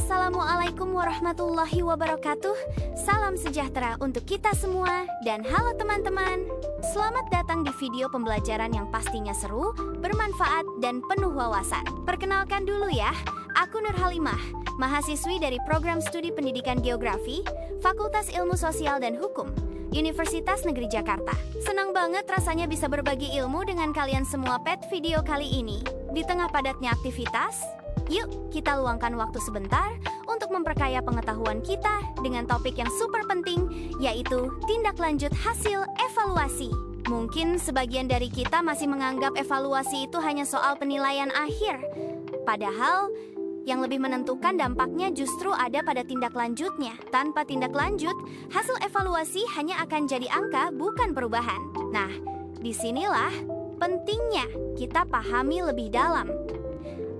Assalamualaikum warahmatullahi wabarakatuh. Salam sejahtera untuk kita semua dan halo teman-teman. Selamat datang di video pembelajaran yang pastinya seru, bermanfaat, dan penuh wawasan. Perkenalkan dulu ya, aku Nur Halimah, mahasiswi dari Program Studi Pendidikan Geografi, Fakultas Ilmu Sosial dan Hukum, Universitas Negeri Jakarta. Senang banget rasanya bisa berbagi ilmu dengan kalian semua pet video kali ini. Di tengah padatnya aktivitas, yuk kita luangkan waktu sebentar untuk memperkaya pengetahuan kita dengan topik yang super penting, yaitu tindak lanjut hasil evaluasi. Mungkin sebagian dari kita masih menganggap evaluasi itu hanya soal penilaian akhir. Padahal, yang lebih menentukan dampaknya justru ada pada tindak lanjutnya. Tanpa tindak lanjut, hasil evaluasi hanya akan jadi angka, bukan perubahan. Nah, disinilah pentingnya kita pahami lebih dalam.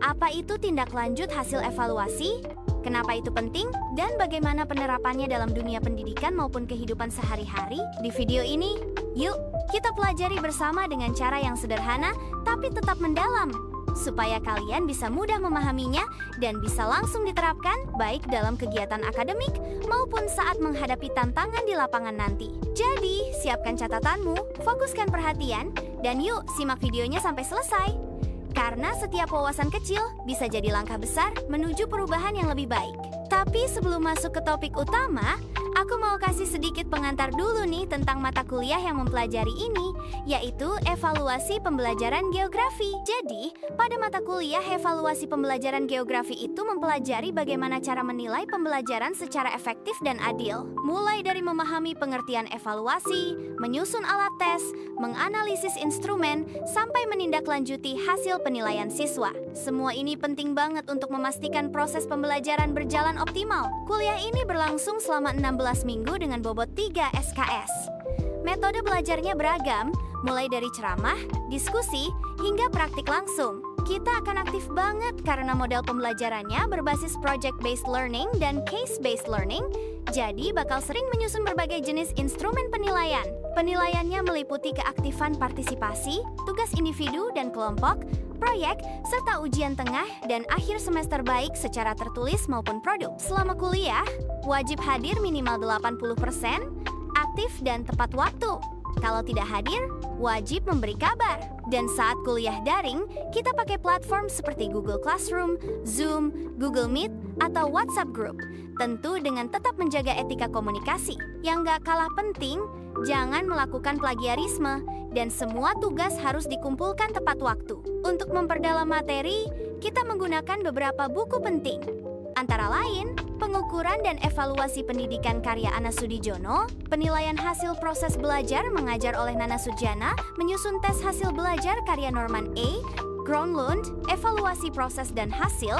Apa itu tindak lanjut hasil evaluasi? Kenapa itu penting? Dan bagaimana penerapannya dalam dunia pendidikan maupun kehidupan sehari-hari? Di video ini, yuk kita pelajari bersama dengan cara yang sederhana tapi tetap mendalam, supaya kalian bisa mudah memahaminya dan bisa langsung diterapkan baik dalam kegiatan akademik maupun saat menghadapi tantangan di lapangan nanti. Jadi, siapkan catatanmu, fokuskan perhatian, dan yuk simak videonya sampai selesai. Karena setiap wawasan kecil bisa jadi langkah besar menuju perubahan yang lebih baik. Tapi sebelum masuk ke topik utama, aku mau kasih sedikit pengantar dulu nih tentang mata kuliah yang mempelajari ini, yaitu evaluasi pembelajaran geografi. Jadi, pada mata kuliah evaluasi pembelajaran geografi itu mempelajari bagaimana cara menilai pembelajaran secara efektif dan adil. Mulai dari memahami pengertian evaluasi, menyusun alat tes, menganalisis instrumen, sampai menindaklanjuti hasil penilaian siswa. Semua ini penting banget untuk memastikan proses pembelajaran berjalan optimal. Kuliah ini berlangsung selama 16 minggu dengan bobot 3 SKS. Metode belajarnya beragam, mulai dari ceramah, diskusi, hingga praktik langsung. Kita akan aktif banget karena model pembelajarannya berbasis project-based learning dan case-based learning, jadi bakal sering menyusun berbagai jenis instrumen penilaian. Penilaiannya meliputi keaktifan partisipasi, tugas individu dan kelompok, proyek, serta ujian tengah dan akhir semester baik secara tertulis maupun produk. Selama kuliah, wajib hadir minimal 80%, aktif dan tepat waktu. Kalau tidak hadir, wajib memberi kabar. Dan saat kuliah daring, kita pakai platform seperti Google Classroom, Zoom, Google Meet, atau WhatsApp Group. Tentu dengan tetap menjaga etika komunikasi. Yang gak kalah penting, jangan melakukan plagiarisme, dan semua tugas harus dikumpulkan tepat waktu. Untuk memperdalam materi, kita menggunakan beberapa buku penting. Antara lain, Pengukuran dan Evaluasi Pendidikan karya Ana Sudijono, Penilaian Hasil Proses Belajar mengajar oleh Nana Sujana, Menyusun Tes Hasil Belajar karya Norman A. Gronlund, Evaluasi Proses dan Hasil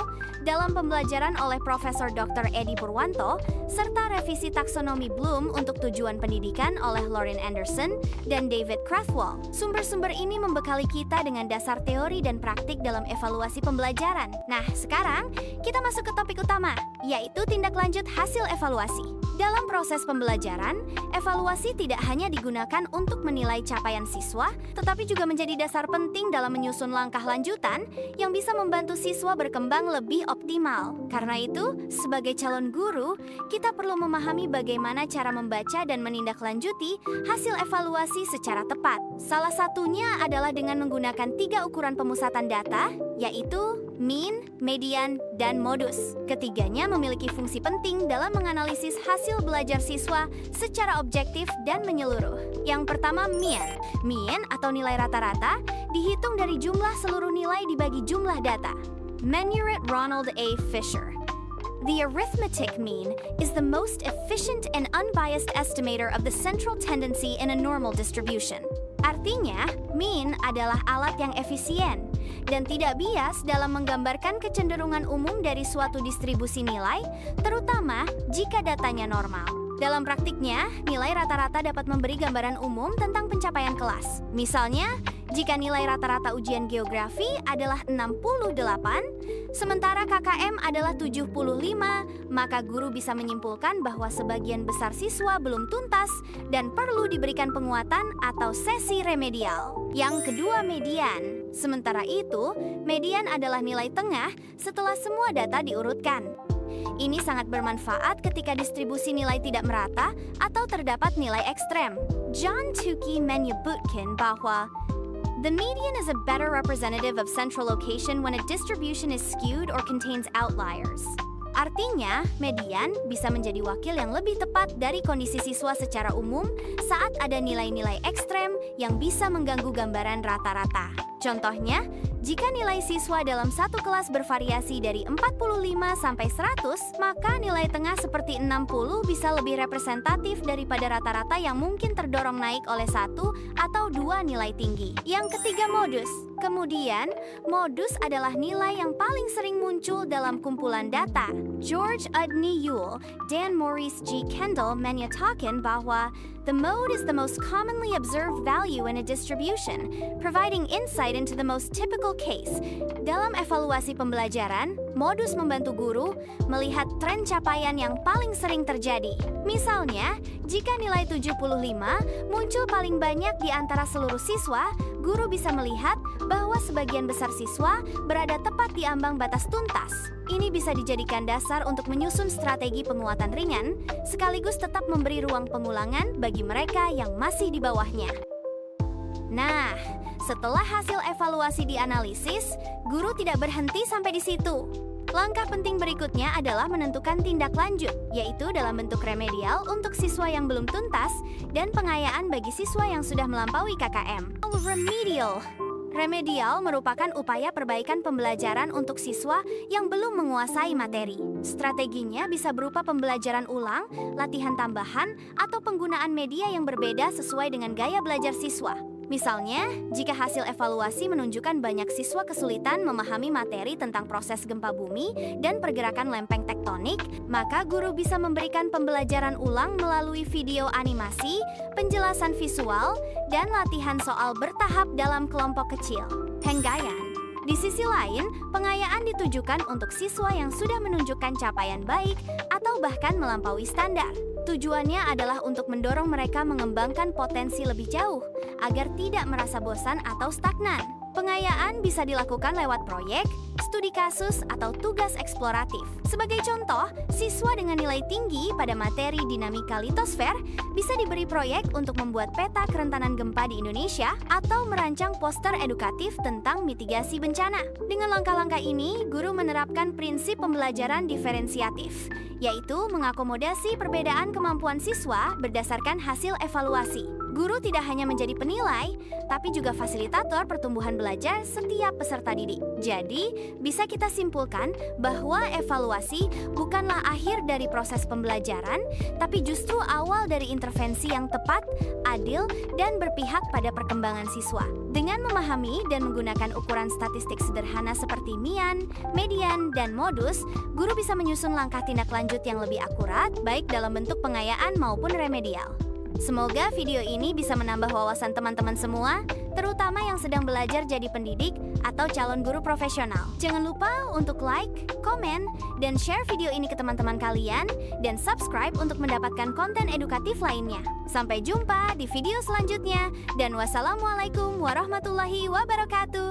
dalam pembelajaran oleh Profesor Dr. Edi Purwanto, serta Revisi Taksonomi Bloom untuk Tujuan Pendidikan oleh Lauren Anderson dan David Krathwohl. Sumber-sumber ini membekali kita dengan dasar teori dan praktik dalam evaluasi pembelajaran. Nah, sekarang kita masuk ke topik utama, yaitu tindak lanjut hasil evaluasi. Dalam proses pembelajaran, evaluasi tidak hanya digunakan untuk menilai capaian siswa, tetapi juga menjadi dasar penting dalam menyusun langkah lanjutan yang bisa membantu siswa berkembang lebih optimal. Karena itu, sebagai calon guru, kita perlu memahami bagaimana cara membaca dan menindaklanjuti hasil evaluasi secara tepat. Salah satunya adalah dengan menggunakan 3 ukuran pemusatan data, yaitu mean, median, dan modus. Ketiganya memiliki fungsi penting dalam menganalisis hasil belajar siswa secara objektif dan menyeluruh. Yang pertama, mean. Mean atau nilai rata-rata dihitung dari jumlah seluruh nilai dibagi jumlah data. Menuret Ronald A. Fisher. The arithmetic mean is the most efficient and unbiased estimator of the central tendency in a normal distribution. Artinya, mean adalah alat yang efisien dan tidak bias dalam menggambarkan kecenderungan umum dari suatu distribusi nilai, terutama jika datanya normal. Dalam praktiknya, nilai rata-rata dapat memberi gambaran umum tentang pencapaian kelas. Misalnya, jika nilai rata-rata ujian geografi adalah 68, sementara KKM adalah 75, maka guru bisa menyimpulkan bahwa sebagian besar siswa belum tuntas dan perlu diberikan penguatan atau sesi remedial. Yang kedua, median. Sementara itu, median adalah nilai tengah setelah semua data diurutkan. Ini sangat bermanfaat ketika distribusi nilai tidak merata atau terdapat nilai ekstrem. John Tukey menyebutkan bahwa the median is a better representative of central location when a distribution is skewed or contains outliers. Artinya, median bisa menjadi wakil yang lebih tepat dari kondisi siswa secara umum saat ada nilai-nilai ekstrem yang bisa mengganggu gambaran rata-rata. Contohnya, jika nilai siswa dalam satu kelas bervariasi dari 45 sampai 100, maka nilai tengah seperti 60 bisa lebih representatif daripada rata-rata yang mungkin terdorong naik oleh satu atau dua nilai tinggi. Yang ketiga, modus. Kemudian, modus adalah nilai yang paling sering muncul dalam kumpulan data. George Udney Ewell dan Maurice G. Kendall menyatakan bahwa the mode is the most commonly observed value in a distribution, providing insight into the most typical case. Dalam evaluasi pembelajaran, modus membantu guru melihat tren capaian yang paling sering terjadi. Misalnya, jika nilai 75 muncul paling banyak di antara seluruh siswa, guru bisa melihat bahwa sebagian besar siswa berada tepat di ambang batas tuntas. Ini bisa dijadikan dasar untuk menyusun strategi penguatan ringan, sekaligus tetap memberi ruang pengulangan bagi mereka yang masih di bawahnya. Nah, setelah hasil evaluasi dianalisis, guru tidak berhenti sampai di situ. Langkah penting berikutnya adalah menentukan tindak lanjut, yaitu dalam bentuk remedial untuk siswa yang belum tuntas dan pengayaan bagi siswa yang sudah melampaui KKM. Remedial merupakan upaya perbaikan pembelajaran untuk siswa yang belum menguasai materi. Strateginya bisa berupa pembelajaran ulang, latihan tambahan, atau penggunaan media yang berbeda sesuai dengan gaya belajar siswa. Misalnya, jika hasil evaluasi menunjukkan banyak siswa kesulitan memahami materi tentang proses gempa bumi dan pergerakan lempeng tektonik, maka guru bisa memberikan pembelajaran ulang melalui video animasi, penjelasan visual, dan latihan soal bertahap dalam kelompok kecil. Penggayaan. Di sisi lain, pengayaan ditujukan untuk siswa yang sudah menunjukkan capaian baik atau bahkan melampaui standar. Tujuannya adalah untuk mendorong mereka mengembangkan potensi lebih jauh, agar tidak merasa bosan atau stagnan. Pengayaan bisa dilakukan lewat proyek, studi kasus, atau tugas eksploratif. Sebagai contoh, siswa dengan nilai tinggi pada materi dinamika litosfer bisa diberi proyek untuk membuat peta kerentanan gempa di Indonesia atau merancang poster edukatif tentang mitigasi bencana. Dengan langkah-langkah ini, guru menerapkan prinsip pembelajaran diferensiatif, yaitu mengakomodasi perbedaan kemampuan siswa berdasarkan hasil evaluasi. Guru tidak hanya menjadi penilai, tapi juga fasilitator pertumbuhan belajar setiap peserta didik. Jadi, bisa kita simpulkan bahwa evaluasi bukanlah akhir dari proses pembelajaran, tapi justru awal dari intervensi yang tepat, adil, dan berpihak pada perkembangan siswa. Dengan memahami dan menggunakan ukuran statistik sederhana seperti MIAN, median, dan modus, guru bisa menyusun langkah tindak lanjut yang lebih akurat, baik dalam bentuk pengayaan maupun remedial. Semoga video ini bisa menambah wawasan teman-teman semua, terutama yang sedang belajar jadi pendidik atau calon guru profesional. Jangan lupa untuk like, komen, dan share video ini ke teman-teman kalian, dan subscribe untuk mendapatkan konten edukatif lainnya. Sampai jumpa di video selanjutnya, dan wassalamualaikum warahmatullahi wabarakatuh.